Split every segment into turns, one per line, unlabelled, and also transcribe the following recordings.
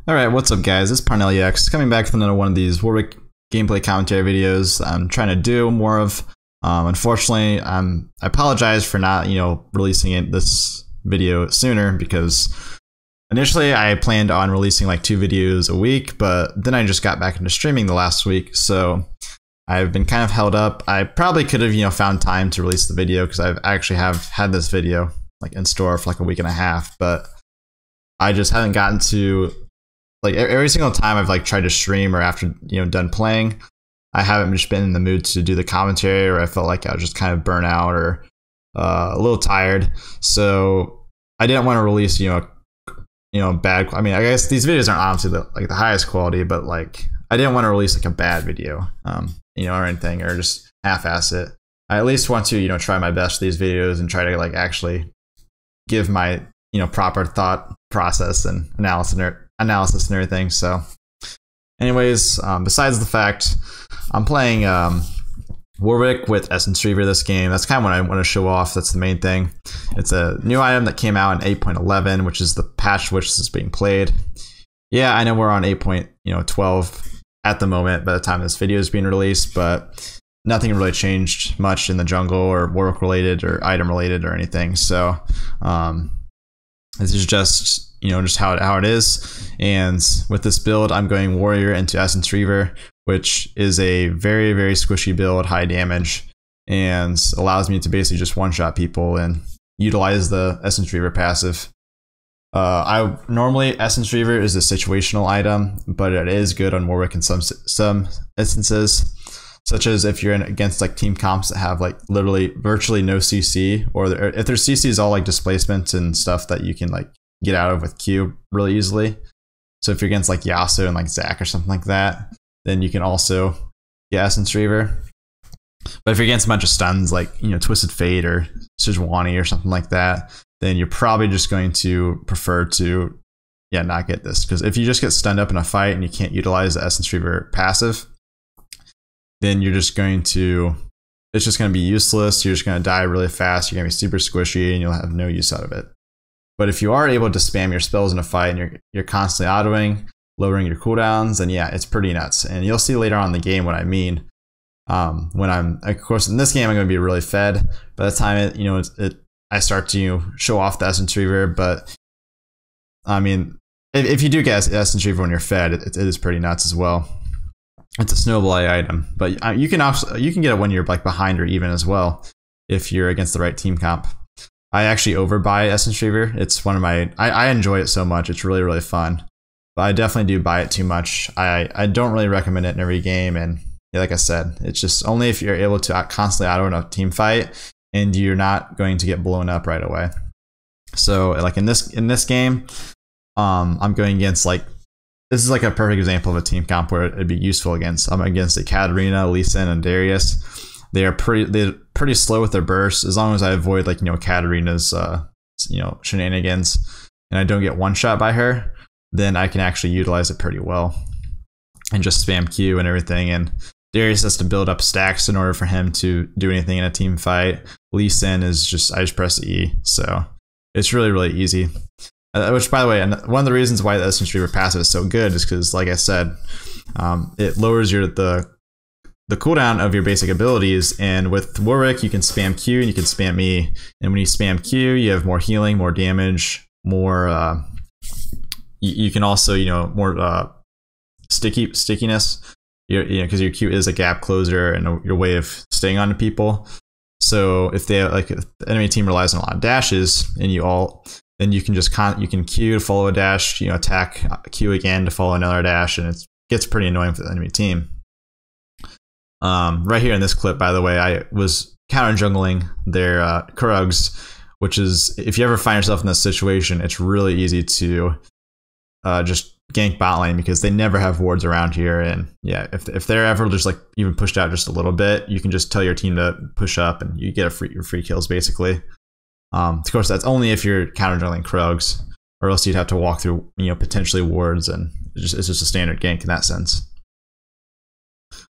Alright, what's up guys, it's ParnelliX, coming back with another one of these Warwick gameplay commentary videos I'm trying to do more of. Unfortunately, I apologize for not, releasing this video sooner, because initially I planned on releasing like 2 videos a week, but then I just got back into streaming the last week, so I've been kind of held up. I probably could have, found time to release the video, because I've actually had this video like in store for like a week and a half, but I just haven't gotten to, like, every single time I've like tried to stream or after done playing, I haven't just been in the mood to do the commentary, or I felt like I was just kind of burnt out or a little tired. So I didn't want to release bad. I mean, I guess these videos aren't obviously the highest quality, but like I didn't want to release like a bad video, or anything, or just half-ass it. I at least want to try my best with these videos and try to like actually give my proper thought process and analysis and everything. So anyways, besides the fact I'm playing Warwick with Essence Reaver this game, that's kind of what I want to show off. That's the main thing. It's a new item that came out in 8.11, which is the patch which is being played. Yeah, I know we're on 8.12 at the moment by the time this video is being released, but nothing really changed much in the jungle or Warwick related or item related or anything. So this is just just how it is. And with this build, I'm going Warrior into Essence Reaver, which is a very, very squishy build, high damage, and allows me to basically just one-shot people and utilize the Essence Reaver passive. Normally Essence Reaver is a situational item, but it is good on Warwick in some instances, such as if you're against like team comps that have like literally virtually no CC, or if their CC is all like displacement and stuff that you can like get out of with Q really easily. So if you're against like Yasuo and like Zac or something like that, then you can also get Essence Reaver. But if you're against a bunch of stuns like Twisted Fate or Sejuani or something like that, then you're probably just going to prefer to not get this, because if you just get stunned up in a fight and you can't utilize the Essence Reaver passive, then you're just going to, it's just going to be useless. You're just going to die really fast. You're going to be super squishy and you'll have no use out of it. But if you are able to spam your spells in a fight and you're constantly autoing, lowering your cooldowns, then yeah, it's pretty nuts. And you'll see later on in the game what I mean. When I'm, of course, in this game I'm going to be really fed by the time I start to show off the Essence Reaver. But I mean, if you do get Essence Reaver when you're fed, it is pretty nuts as well. It's a snowball item, but you can get it when you're like behind or even as well, if you're against the right team comp. I actually overbuy Essence Reaver. It's one of my, I enjoy it so much. It's really, really fun, but I definitely do buy it too much. I don't really recommend it in every game. And yeah, like I said, it's just only if you're able to constantly auto in a team fight and you're not going to get blown up right away. So like in this game, I'm going against like, this is like a perfect example of a team comp where it'd be useful against. I'm against a Katarina, Lee Sin, and Darius. They're pretty slow with their bursts. As long as I avoid like Katarina's shenanigans and I don't get one shot by her, then I can actually utilize it pretty well and just spam Q and everything. And Darius has to build up stacks in order for him to do anything in a team fight. Lee Sin is just, I just press E, so it's really, really easy. Which, by the way, one of the reasons why the Essence Reaver passive is so good is because, like I said, it lowers the cooldown of your basic abilities. And with Warwick, you can spam Q and you can spam E. And when you spam Q, you have more healing, more damage, more. You can also, more stickiness. Because your Q is a gap closer and your way of staying on to people. So if they if the enemy team relies on a lot of dashes and you ult, then you can just you can Q to follow a dash, attack Q again to follow another dash, and it gets pretty annoying for the enemy team. Right here in this clip, by the way, I was counter jungling their Krugs, which is, if you ever find yourself in this situation, it's really easy to just gank bot lane, because they never have wards around here. And yeah, if they're ever just like even pushed out just a little bit, you can just tell your team to push up and you get your free kills basically. Of course, that's only if you're counter jungling Krugs, or else you'd have to walk through potentially wards, and it's just a standard gank in that sense.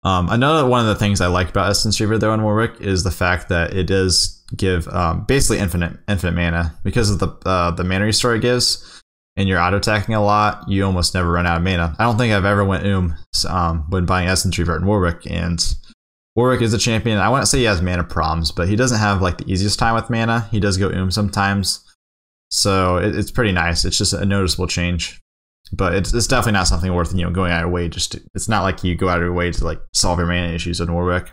Another one of the things I like about Essence Reaver though in Warwick is the fact that it does give basically infinite mana, because of the mana restore it gives. and you're auto-attacking a lot, you almost never run out of mana. I don't think I've ever went when buying Essence Reaver and Warwick, and Warwick is a champion. I wouldn't say he has mana problems, but he doesn't have like the easiest time with mana. He does go sometimes, so it's pretty nice. It's just a noticeable change, but it's definitely not something worth going out of your way. It's not like you go out of your way to like solve your mana issues in Warwick,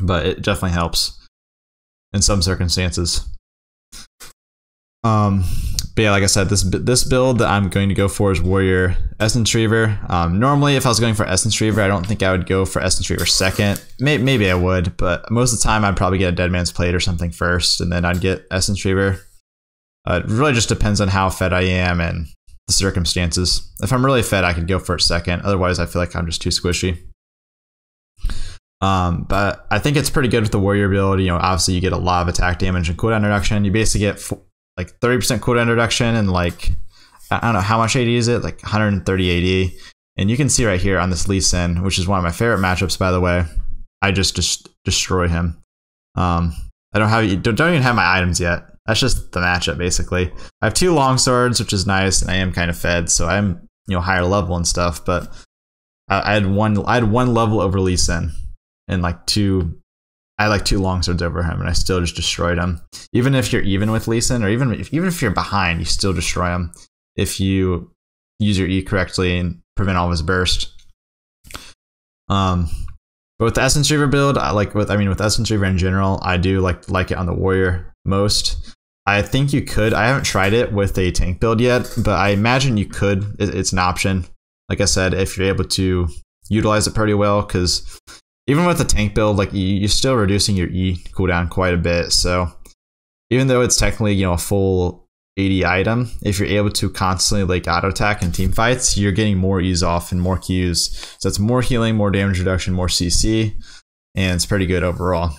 but it definitely helps in some circumstances. But yeah, like I said, this build that I'm going to go for is Warrior Essence Reaver. Normally, if I was going for Essence Reaver, I don't think I would go for Essence Reaver second. Maybe I would, but most of the time I'd probably get a Dead Man's Plate or something first, and then I'd get Essence Reaver. It really just depends on how fed I am and the circumstances. If I'm really fed, I could go for it second. Otherwise, I feel like I'm just too squishy. But I think it's pretty good with the Warrior build. Obviously you get a lot of attack damage and cooldown reduction. You basically get like 30% cooldown reduction and like, I don't know how much AD is it, like 130 AD. And you can see right here on this Lee Sin, which is one of my favorite matchups, by the way. I just destroy him. I don't even have my items yet. That's just the matchup basically. I have 2 long swords, which is nice, and I am kind of fed, so I'm higher level and stuff. But I had one level over Lee Sin, and I had like 2 longswords over him, and I still just destroyed him. Even if you're even with Lee Sin, or even if you're behind, you still destroy him if you use your E correctly and prevent all of his burst. But with the Essence Reaver build, with Essence Reaver in general, I do like it on the Warrior most. I think you could. I haven't tried it with a tank build yet, but I imagine you could. It's an option. Like I said, if you're able to utilize it pretty well, because even with the tank build, like you're still reducing your E cooldown quite a bit. So even though it's technically a full 80 item, if you're able to constantly auto attack in team fights, you're getting more E's off and more Qs. So it's more healing, more damage reduction, more CC, and it's pretty good overall.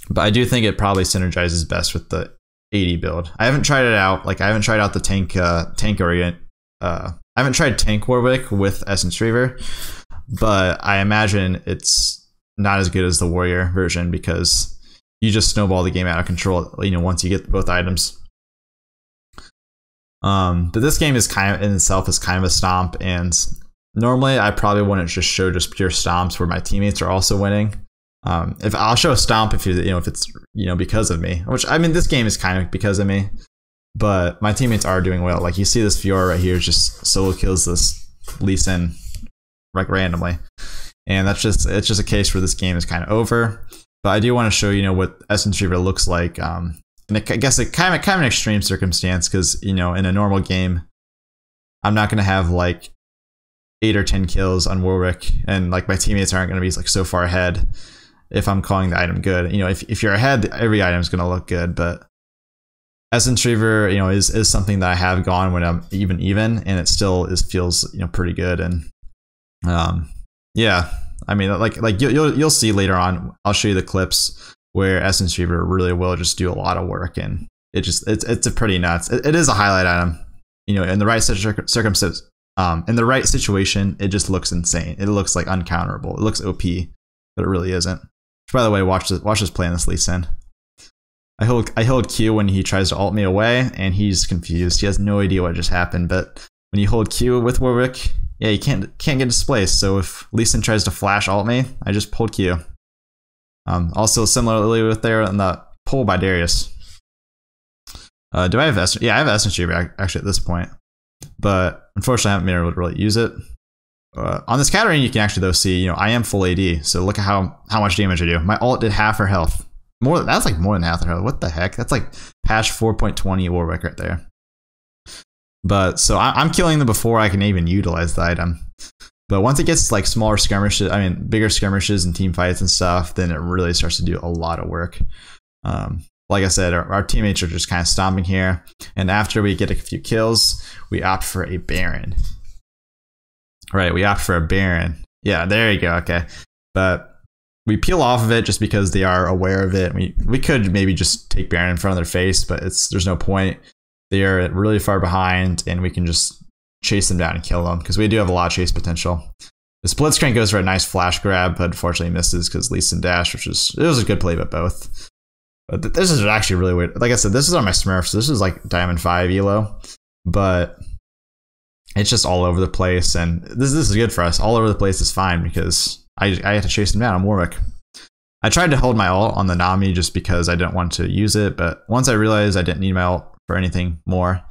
But I do think it probably synergizes best with the 80 build. I haven't tried it out. I haven't tried out the tank orient. I haven't tried tank Warwick with Essence Reaver, but I imagine it's not as good as the Warrior version because you just snowball the game out of control. Once you get both items. But this game is kind of in itself is kind of a stomp, and normally I probably wouldn't just show pure stomps where my teammates are also winning. If I'll show a stomp if it's because of me, which I mean this game is kind of because of me, but my teammates are doing well. Like you see this Fiora right here just solo kills this Lee Sin randomly, and it's just a case where this game is kind of over. But I do want to show what Essence Reaver looks like. And I guess it kind of an extreme circumstance because in a normal game, I'm not gonna have 8 or 10 kills on Warwick, and my teammates aren't gonna be so far ahead if I'm calling the item good. If you're ahead, every item is gonna look good. But Essence Reaver, is something that I have gone when I'm even, and it still feels pretty good. And yeah, I mean you'll see later on. I'll show you the clips where Essence Reaver really will just do a lot of work, and it's a pretty nuts. It is a highlight item, in the right circumstance, in the right situation, it just looks insane. It looks uncounterable. It looks OP, but it really isn't. Which, by the way, watch this play on this Lee Sin. I hold Q when he tries to ult me away, and he's confused. He has no idea what just happened. But when you hold Q with Warwick, yeah, you can't get displaced. So if Lee Sin tries to flash ult me, I just hold Q. Also similarly with there on the pull by Darius. Do I have Essence? Yeah, I have Essence Reaver actually at this point, but unfortunately I haven't been able to really use it. On this Katarina, you can actually though see, I am full AD, so look at how much damage I do. My ult did half her health. That's more than half her health. What the heck? That's patch 4.20 Warwick right there. But so I'm killing them before I can even utilize the item. But once it gets smaller skirmishes, bigger skirmishes and team fights and stuff, then it really starts to do a lot of work. Like I said, our teammates are just kind of stomping here. And after we get a few kills, we opt for a Baron. Right, we opt for a Baron. Yeah, there you go, okay. But we peel off of it just because they are aware of it. We could maybe just take Baron in front of their face, but there's no point. They are really far behind, and we can just chase them down and kill them because we do have a lot of chase potential. The split screen goes for a nice flash grab, but unfortunately misses because Lee Sin dash, it was a good play, but both. But this is actually really weird. Like I said, this is on my Smurfs. So this is Diamond 5 elo, but it's just all over the place. And this is good for us. All over the place is fine because I had to chase him down on Warwick. I tried to hold my ult on the Nami just because I didn't want to use it, but once I realized I didn't need my ult for anything more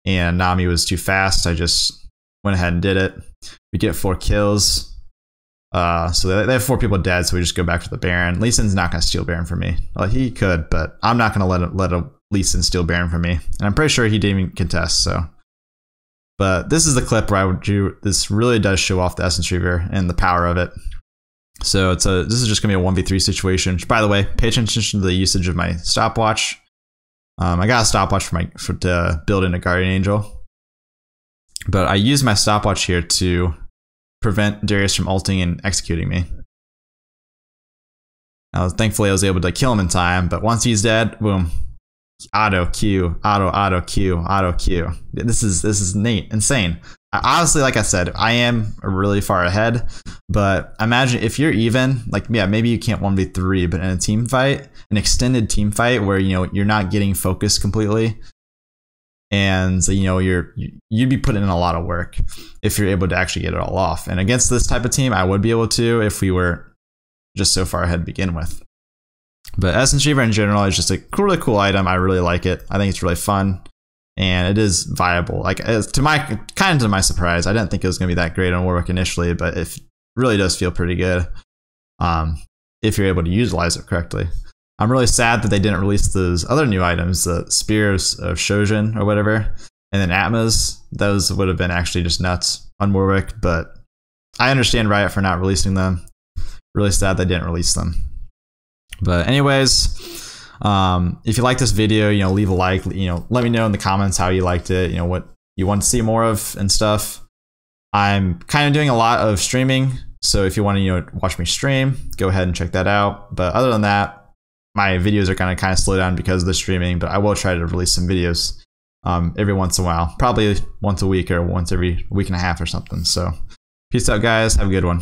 and Nami was too fast, I just went ahead and did it. We get 4 kills. So they have 4 people dead, so we just go back to the Baron. Lee Sin's not going to steal Baron from me. Well, he could, but I'm not going to let a Lee Sin steal Baron from me. And I'm pretty sure he didn't even contest, so. But this is the clip where this really does show off the Essence Reaver and the power of it. So this is just gonna be a 1v3 situation. Which, by the way, pay attention to the usage of my stopwatch. I got a stopwatch to build in a Guardian Angel, but I use my stopwatch here to prevent Darius from ulting and executing me. Now, thankfully, I was able to kill him in time, but once he's dead, boom, auto Q, auto Q, auto Q. This is insane. Honestly, like I said, I am really far ahead, but imagine if you're even, like, yeah, maybe you can't 1v3, but in a team fight, an extended team fight where, you know, you're not getting focused completely, and, you know, you'd be putting in a lot of work if you're able to actually get it all off. And against this type of team, I would be able to if we were just so far ahead to begin with. But Essence Reaver in general is just a really cool item. I really like it. I think it's really fun. And it is viable. Like, to my surprise, I didn't think it was going to be that great on Warwick initially, but it really does feel pretty good if you're able to utilize it correctly. I'm really sad that they didn't release those other new items, the Spears of Shojin or whatever, and then Atmas. Those would have been actually just nuts on Warwick, but I understand Riot for not releasing them. Really sad they didn't release them. But anyways, if you like this video, you know, leave a like, you know, let me know in the comments how you liked it, you know, what you want to see more of and stuff. I'm kind of doing a lot of streaming, so if you want to, you know, watch me stream, go ahead and check that out. But other than that, my videos are going to kind of slow down because of the streaming, but I will try to release some videos every once in a while, probably once a week or once every week and a half or something. So peace out, guys. Have a good one.